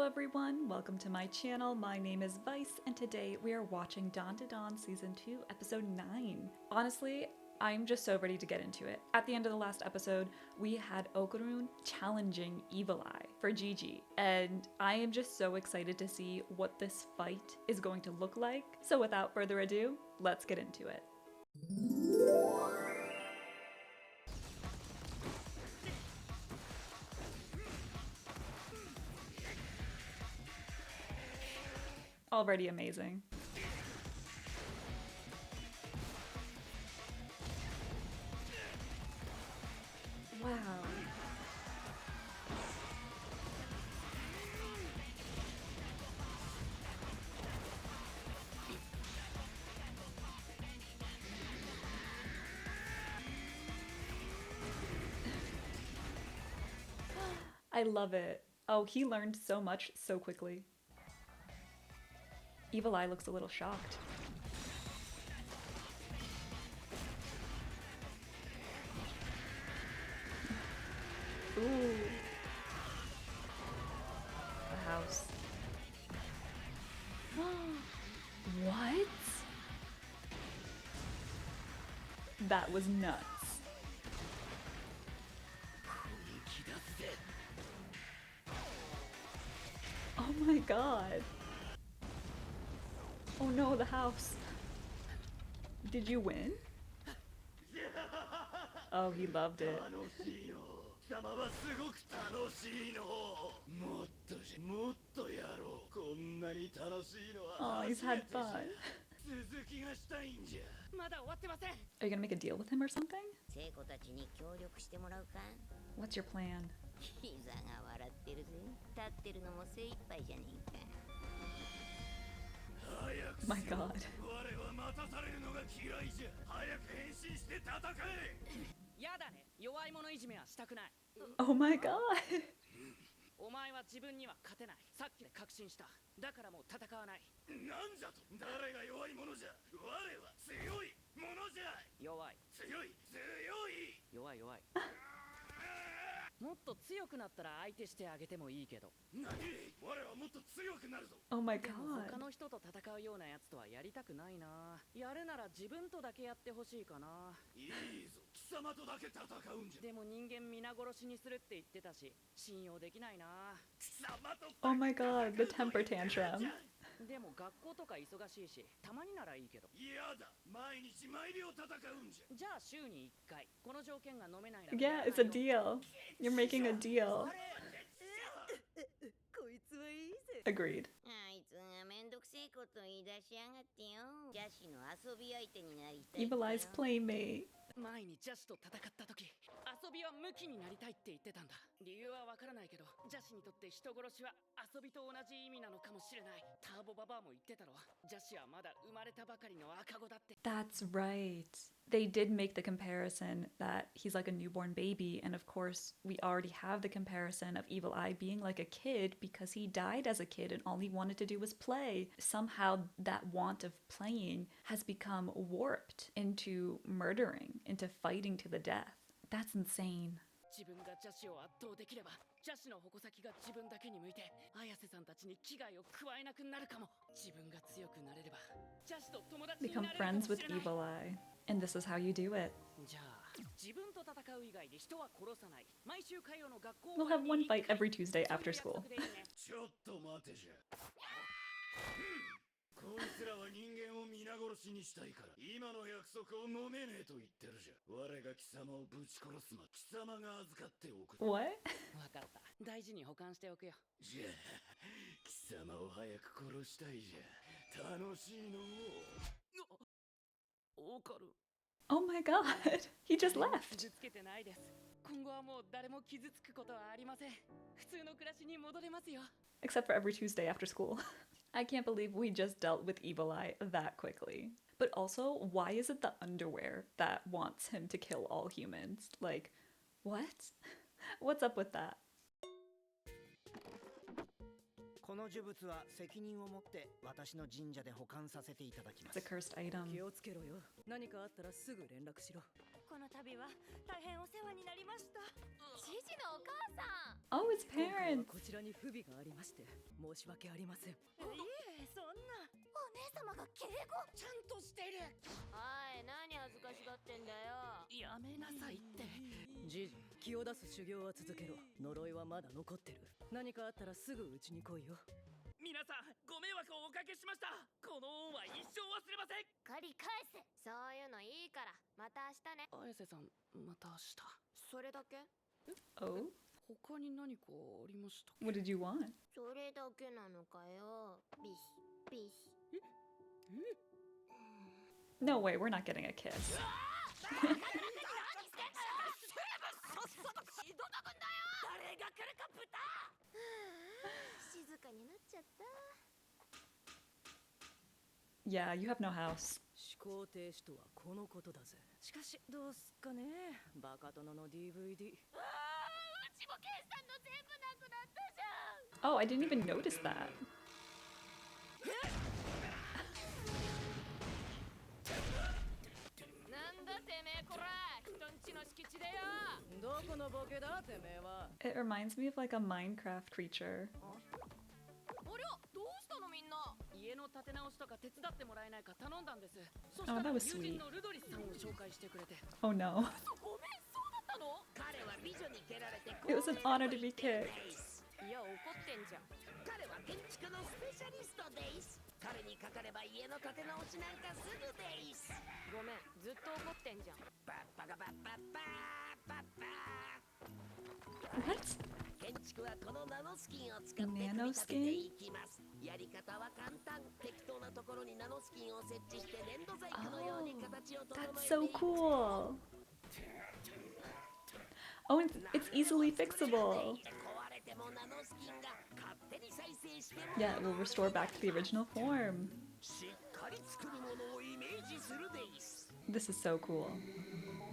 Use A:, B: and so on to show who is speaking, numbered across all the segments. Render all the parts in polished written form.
A: Hello everyone, welcome to my channel. My name is Vice and today we are watching DANDADAN Season 2, Episode 9. Honestly, I'm just so ready to get into it. At the end of the last episode, we had Okarun challenging Evil Eye for Gigi, and I am just so excited to see what this fight is going to look like. So without further ado, let's get into it. Already amazing. Wow. I love it. Oh, he learned so much so quickly. Evil Eye looks a little shocked. Ooh. A house. What? That was nuts. Oh my god. Oh no, the house. Did you win? Oh, he loved it. Oh, he's had fun. Are you gonna make a deal with him or something? What's your plan? My god. Oh my god.
B: お前は自分には勝てない。さっきで確信した。だからもう戦わない。なんじゃと。誰が弱いものじゃ。我は強いものじゃ。弱い。強い。強い。弱い弱い。もっと強くなったら相手してあげてもいいけど。何？我はもっと強くなるぞ。
A: Oh my god.
B: 他の人と戦うようなやつとはやりたくないな。やるなら自分とだけやってほしいかな。いいぞ。貴様とだけ戦うんじゃ。でも人間皆殺しにするって言ってたし、信用できないな。貴様と。
A: Oh my god, the temper tantrum.
B: でも学校とか忙しいし、たまにならいいけど。いやだ。毎日毎秒戦うんじゃ。じゃあ週に1回。この条件が飲めないなら。
A: Yeah, it's a deal. You're making a deal. Agreed. Evil Eye's playmate.
B: 前にジャシと戦った時、遊びはムキになりたいって言ってたんだ。理由はわからないけど、ジャシにとって人殺しは遊びと同じ意味なのかもしれない。ターボババアも言ってたろ。ジャシはまだ生まれたばかりの赤子だって。
A: That's right. They did make the comparison that he's like a newborn baby, and of course, we already have the comparison of Evil Eye being like a kid because he died as a kid and all he wanted to do was play. Somehow, that want of playing has become warped into murdering, into fighting to the death. That's insane.
B: 自分がジャシを圧倒できれば、ジャシの矛先が自分だけに向いて、綾瀬さんたちに危害を加えなくなるかも。自分が強くなれれば、ジャシと友達になれ
A: Become
B: るかも
A: friends
B: し
A: with
B: れない。
A: Evil Eye. And this is how you do it.
B: じゃあ、自分と戦う以外で人は殺さない。毎週火曜の学校
A: We'll have one fight every Tuesday after school.
B: ちょっと待てじゃ。こいつらは人間を皆殺しにしたいから、今の約束を飲めねえと言ってるじゃん。我が貴様をぶち殺すまで貴様が預かっておく。
A: What?
B: わかった。大事に保管しておくよ。じゃあ、貴様を早く殺したいじゃ。楽しいのを。オカル。
A: Oh my god, he just left.
B: 傷つけてないです。今後はもう誰も傷つくことはありません。普通の暮らしに戻れますよ。
A: Except for every Tuesday after school. I can't believe we just dealt with Evil Eye that quickly. But also, why is it the underwear that wants him to kill all humans? Like, what? What's up with that?
C: この呪物は責任を持って私の神社で保管させていただきま
A: It's
C: す。
A: a cursed item.
D: 気をつけろよ。何かあったらすぐ連絡しろ。
E: この度は大変お世話になりました。
A: Oh, his parents.
D: こちらに不備がありまして申し訳ありません。いえ、そんな。
B: お姉様が敬語ちゃんとしてる。おい、何恥ずかしがってんだよ。やめなさいって。
D: じじ、気を出す修行は続けろ。呪いはまだ残ってる。何かあったらすぐうちに来いよ。
B: 皆さん、ご迷惑をおかけしました。この恩は一生忘れません。
E: 借り返せ。そういうのいいから、また明日ね。
B: 綾瀬さん、また明日。
E: それだけ？
A: Oh,
B: 他に何かありました？
A: what did you want?
E: それだけなのかよ。ビシビシ。
A: No way, we're not getting a kiss.
B: 誰が来るか豚。
E: 静かになっちゃった。
A: Yeah, you have no house.
D: 思考停止とはこのことだぜ。しかしどうすっかね。バカ殿の DVD。
E: うちも計算の全部なくなったじゃん。
A: Oh, I didn't even notice that.
E: なんだてめえこら、人んちの敷地でよ。
D: どこのボケだてめえは。
A: It reminds me of like a Minecraft creature.
E: ありゃ、どうしたのみんな。
B: 家の建て直しとか手伝ってもらえないか頼んだんです。そし
A: Oh,
B: たら
A: that
B: 友
A: was
B: 人
A: sweet.
B: のルドリスさんを紹介してくれて。
A: Oh no.
E: ごめん、そうだったの。
B: 彼は美女に蹴られて
A: It was an honor to be kicked.
E: いや、怒ってんじゃん。
B: 彼は建築のスペシャリストです。彼にかかれば家の建て直しなんかすぐです。
E: ごめん、ずっと怒ってんじゃん。
B: パッパガパッパッパーパッパー。
A: What?
B: 建築はこのナノスキンを使って組み立てていきます。やり方は簡単。適当なところにナノスキンを設置して粘土細工のように形を整えていきます。
A: That's so cool. Oh, it's easily fixable.
B: 壊れてもナノスキンが勝手に再生しても
A: Yeah, it will restore back to the original form.
B: しっかり作るものをイメージするです。
A: This is so cool.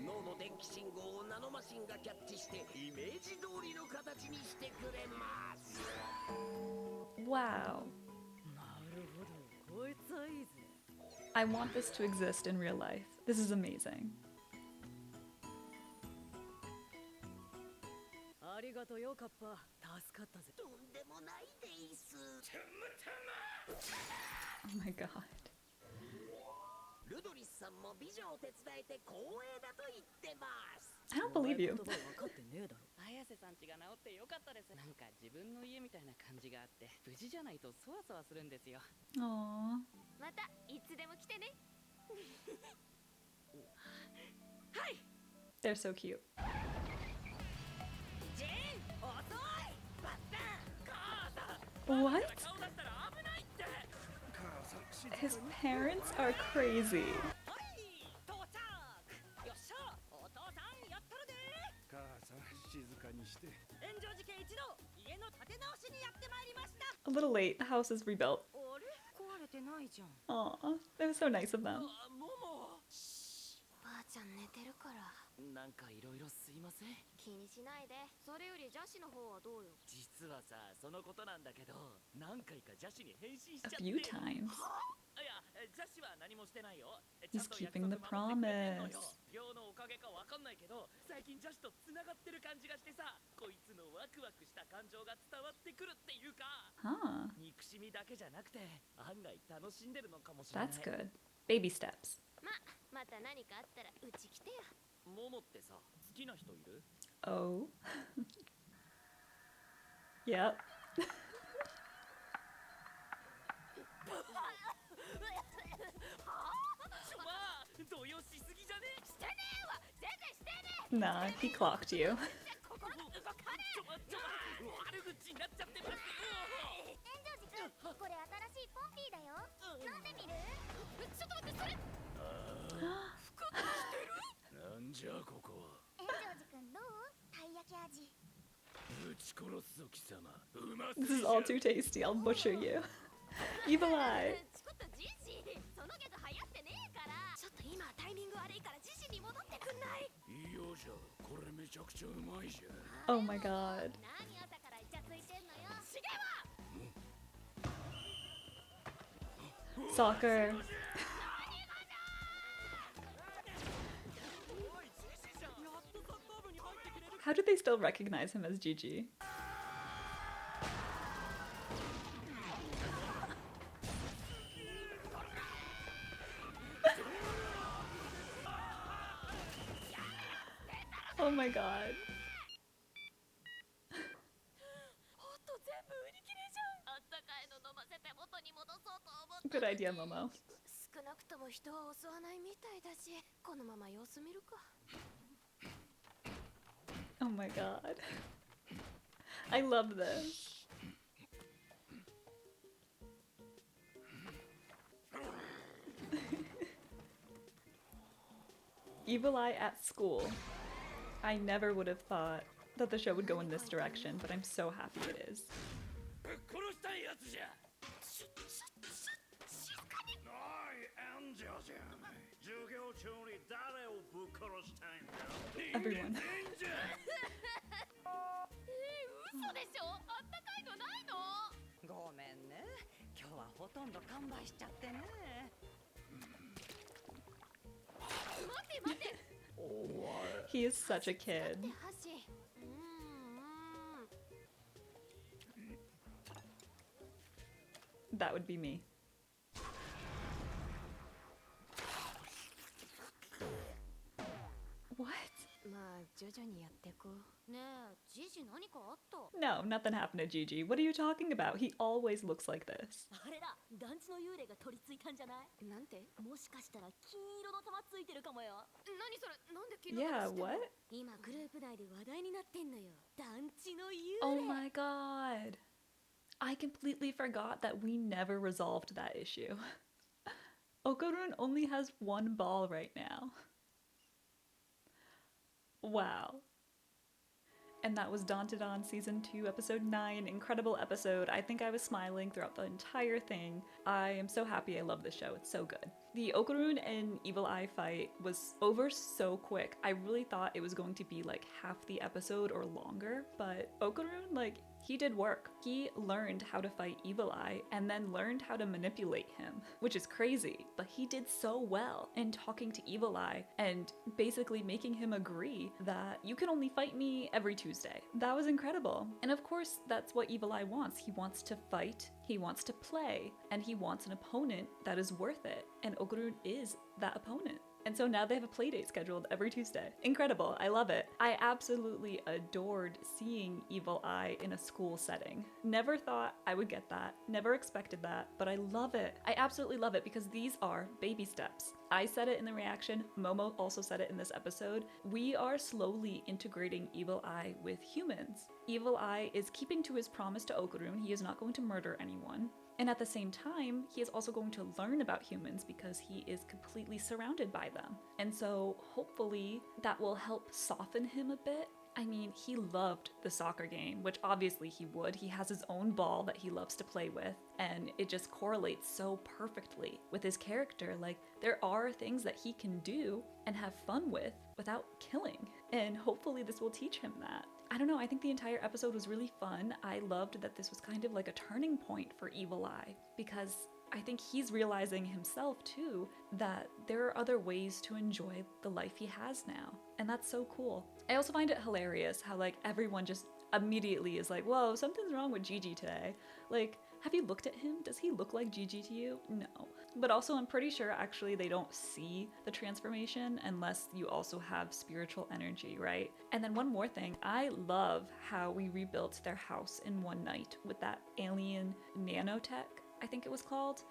B: 脳の電気信号をナノマシンがキャッチしてイメージ通りの形にしてくれます。
A: Wow.
D: なるほど、こいつはいいぜ。
A: I want this to exist in real life. This is amazing.
D: ありがとうよカッパ。助かったぜ。
B: とんでもないです。
A: Oh my god.
B: ルドリスさんも美女を手伝えて光栄だと言ってます。
A: I don't believe you.
D: 言葉分かってねえだろ。
B: 綾瀬さん家が治ってよかったです。なんか自分の家みたいな感じがあって無事じゃないとそわそわするんですよ。
A: Aww.
E: またいつでも来てね。
B: はい。
A: They're so cute.
B: ジェーン、遅い。バッタン、母さん。
A: What?
B: 顔出したら危ないって。
A: His parents are crazy.
B: はい到着。よっしゃ、お父さんやったるで。
F: 母さん静かにして。
B: 炎上事件一度家の建て直しにやってまいりました。
A: A little late. The house is rebuilt.
E: あれ、壊れてないじゃん。
A: Aw, that was so nice of them.
B: もも。
E: ばあちゃん寝てるから。
B: なんかいろいろすいません。
E: 気にしないで。それより邪視の方はどうよ。
B: 実はさ、そのことなんだけど、何回か邪視に変身しちゃ
A: A
B: って。
A: few times.
B: いや、邪視は何もしてないよ。
A: He's keeping the promise.
B: 病のおかげかわかんないけど、最近邪視と繋がってる感じがしてさ、こいつのワクワクした感情が伝わってくるっていうか、
A: Huh.
B: 憎しみだけじゃなくて、案外楽しんでるのかもしれない。
A: That's good. Baby steps.
E: また何かあったらうち来てよ。
B: モモってさ、好きな人いる？
A: Oh. Yep.
B: 動揺しすぎじゃねえ？
E: してねえわ。全然してね
A: Nah, he clocked you.
E: え。心動かね
B: 悪口になっちゃってます。
E: え。炎上寺君、これ新しいポンピーだよ。飲んでみる？ちょっと待って、それ。
F: なんじゃここは。
E: 炎上寺君どう？たい焼き味。
F: ぶち殺すぞ貴様。うます
A: This is all too tasty. I'll butcher you. Evil eye.
E: ちょっとジジ、そのギャグ流行ってねえから。ちょっと今タイミング悪いからジジに戻ってくんない？
F: いいよじゃ。これめちゃくちゃうまいじゃ。
A: Oh my god.
E: 何朝からイチャついてんのよ。しげわ。
A: Soccer. How did they still recognize him as Gigi? Oh my god. Good idea, Momo.
E: 少なくとも人は襲わないみたいだし、このまま様子見るか。
A: Oh my god. I love this. Evil Eye at school. I never would have thought that the show would go in this direction, but I'm so happy it is.
F: ぶっ殺したいやつじゃ。おい、エンジェルじゃん。授業中に誰をぶっ殺したいんだ。
A: Everyone.
E: 嘘でしょ？あったかいのないの？
D: ごめんね、今日はほとんど完売しちゃってね。
E: 待て待て。
A: He is such a kid.
E: 箸。
A: That would be me.
E: まあ徐々にやってこう。ねえ、ジジ何かあった？
A: No, nothing happened to Gigi. What are you talking about? He always looks like this.
G: あれだ、団地の幽霊が取り付いたんじゃない？
E: なんて？
G: もしかしたら金色の玉ついてるかもよ。
E: 何それ？なんで昨日
A: Yeah, what?
G: 今グループ内で話題になってんのよ。団地の幽
A: Oh
G: 霊。
A: my god. I completely forgot that we never resolved that issue. Okarun only has one ball right now. Wow. And that was DANDADAN Season 2, Episode 9. Incredible episode. I think I was smiling throughout the entire thing. I am so happy. I love this show. It's so good. The Okarun and Evil Eye fight was over so quick. I really thought it was going to be like half the episode or longer, but Okarun, like, he did work. He learned how to fight Evil Eye and then learned how to manipulate him, which is crazy, but he did so well in talking to Evil Eye and basically making him agree that you can only fight me every Tuesday. That was incredible. And of course, that's what Evil Eye wants. He wants to fight, he wants to play, and he wants an opponent that is worth it. And Okarun is that opponent. And so now they have a playdate scheduled every Tuesday. Incredible, I love it. I absolutely adored seeing Evil Eye in a school setting. Never thought I would get that, never expected that, but I love it. I absolutely love it because these are baby steps. I said it in the reaction, Momo also said it in this episode. We are slowly integrating Evil Eye with humans. Evil Eye is keeping to his promise to Okarun. He is not going to murder anyone. And at the same time, he is also going to learn about humans because he is completely surrounded by them. And so hopefully that will help soften him a bit. I mean, he loved the soccer game, which obviously he would. He has his own ball that he loves to play with, and it just correlates so perfectly with his character. Like, there are things that he can do and have fun with without killing, and hopefully this will teach him that. I don't know, I think the entire episode was really fun. I loved that this was kind of like a turning point for Evil Eye, because I think he's realizing himself too that there are other ways to enjoy the life he has now. And that's so cool. I also find it hilarious how like everyone just immediately is like, whoa, something's wrong with Gigi today. Like, have you looked at him? Does he look like Gigi to you? No. But also I'm pretty sure actually they don't see the transformation unless you also have spiritual energy, right? And then one more thing, I love how we rebuilt their house in one night with that alien nanotech, I think it was called.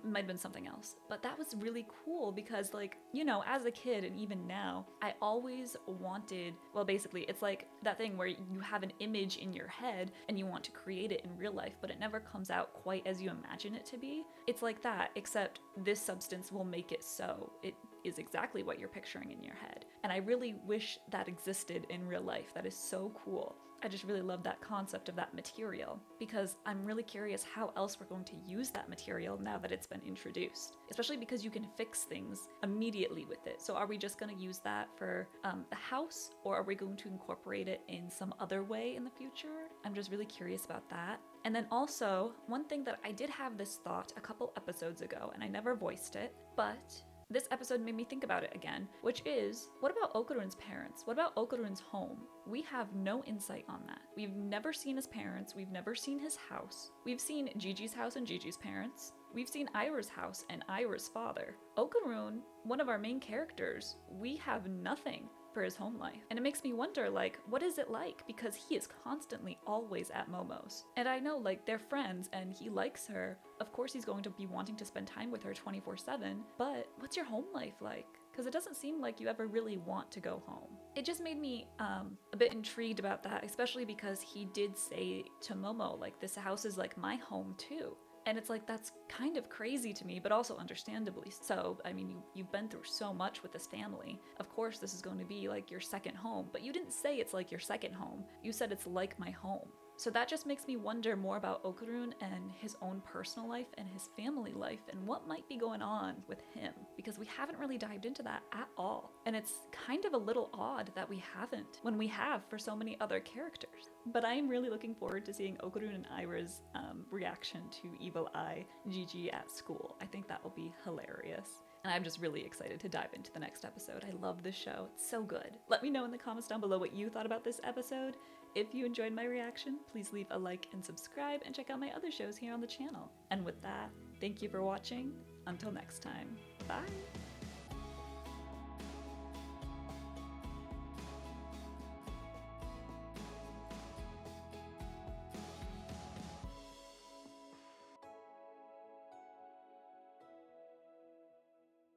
A: Might have been something else. But that was really cool because, like, you know, as a kid and even now, I always wanted, well, basically, it's like that thing where you have an image in your head and you want to create it in real life, but it never comes out quite as you imagine it to be. It's like that, except this substance will make it so it is exactly what you're picturing in your head. And I really wish that existed in real life. That is so cool. I just really love that concept of that material because I'm really curious how else we're going to use that material now that it's been introduced, especially because you can fix things immediately with it. So are we just going to use that for the house, or are we going to incorporate it in some other way in the future? I'm just really curious about that. And then also, one thing that I did have this thought a couple episodes ago and I never voiced it, but this episode made me think about it again, which is, what about Okarun's parents? What about Okarun's home? We have no insight on that. We've never seen his parents. We've never seen his house. We've seen Gigi's house and Gigi's parents. We've seen Ira's house and Ira's father. Okarun, one of our main characters, we have nothing for his home life. And it makes me wonder, like, what is it like? Because he is constantly always at Momo's. And I know, like, they're friends and he likes her. Of course he's going to be wanting to spend time with her 24/7, but what's your home life like? Because it doesn't seem like you ever really want to go home. It just made me a bit intrigued about that, especially because he did say to Momo, like, this house is like my home too. And it's like, that's kind of crazy to me, but also understandably so. I mean, you've been through so much with this family. Of course, this is going to be like your second home, but you didn't say it's like your second home. You said it's like my home. So that just makes me wonder more about Okarun and his own personal life and his family life and what might be going on with him, because we haven't really dived into that at all. And it's kind of a little odd that we haven't when we have for so many other characters. But I am really looking forward to seeing Okarun and Ira's reaction to Evil Eye Gigi at school. I think that will be hilarious. And I'm just really excited to dive into the next episode. I love this show. It's so good. Let me know in the comments down below what you thought about this episode. If you enjoyed my reaction, please leave a like and subscribe and check out my other shows here on the channel. And with that, thank you for watching. Until next time, bye!